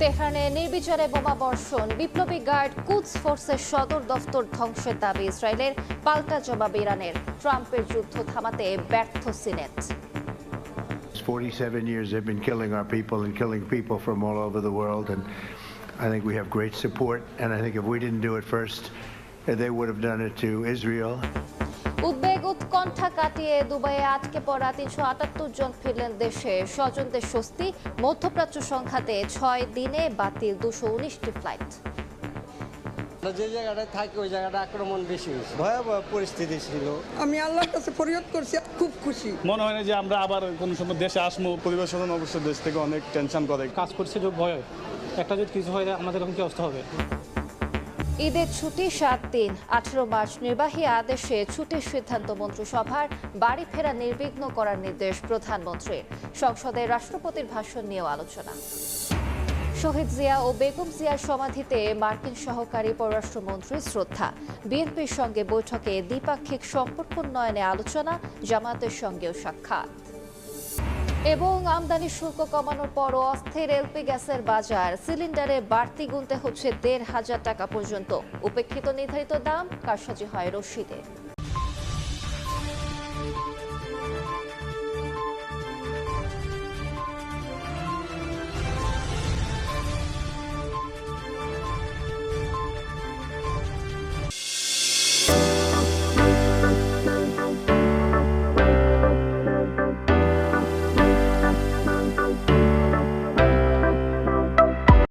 তেহরানে নির্বিচারে বোমা বর্ষণ, বিপ্লবী গার্ড কুদস ফোর্সের সদর দফতর ধ্বংসের দাবি ইসরায়েলের, পাল্টা জবাব ইরানের। ট্রাম্পের যুদ্ধ থামাতে ব্যর্থ senate. 47 years they've been killing our people and killing people from all over the world, and I think we have great support, and I think if we didn't do it first, they would have done it to Israel. উদ্বেগ উৎকণ্ঠা কাটিয়ে দুবাইয়ে আটকে পড়া 378 জন ফিরলেন দেশে, স্বজনদের স্বস্তি। মধ্যপ্রাচ্য সংঘাতে 6 দিনে বাতিল 219টি ফ্লাইট। যে জায়গাটায় থাকি ওই জায়গাটা আক্রমণ বেশি হয়েছে, ভয়াবহ পরিস্থিতি ছিল। আমি আল্লাহর কাছে ফরিয়াদ করছি, খুব খুশি। মনে হয় না যে আমরা আবার কোনো সময় দেশে আসবো। পরিবার স্বজন অবশ্য দেশ থেকে অনেক টেনশন করে কাজ করছে, যে ভয় একটা যদি কিছু হয় আমাদের এখন কি অবস্থা হবে। ঈদের ছুটি 7 দিন, 18 মার্চ নির্বাহী আদেশে ছুটির সিদ্ধান্ত মন্ত্রিসভার। বাড়ি ফেরা নির্বিঘ্ন করার নির্দেশ প্রধানমন্ত্রীর। সংসদে রাষ্ট্রপতির ভাষণ নিয়েও আলোচনা। শহীদ জিয়া ও বেগম জিয়ার সমাধিতে মার্কিন সহকারী পররাষ্ট্রমন্ত্রী শ্রদ্ধা। বিএনপির সঙ্গে বৈঠকে দ্বিপাক্ষিক সম্পর্ক উন্নয়নে আলোচনা, জামায়াতের সঙ্গেও সাক্ষাৎ। এবং আমদানি শুল্ক কমানোর পরও অস্থির এলপি গ্যাসের বাজার। সিলিন্ডারে বাড়তি গুনতে হচ্ছে 1,500 টাকা পর্যন্ত। উপেক্ষিত নির্ধারিত দাম কারসাজি হয় রশিদে।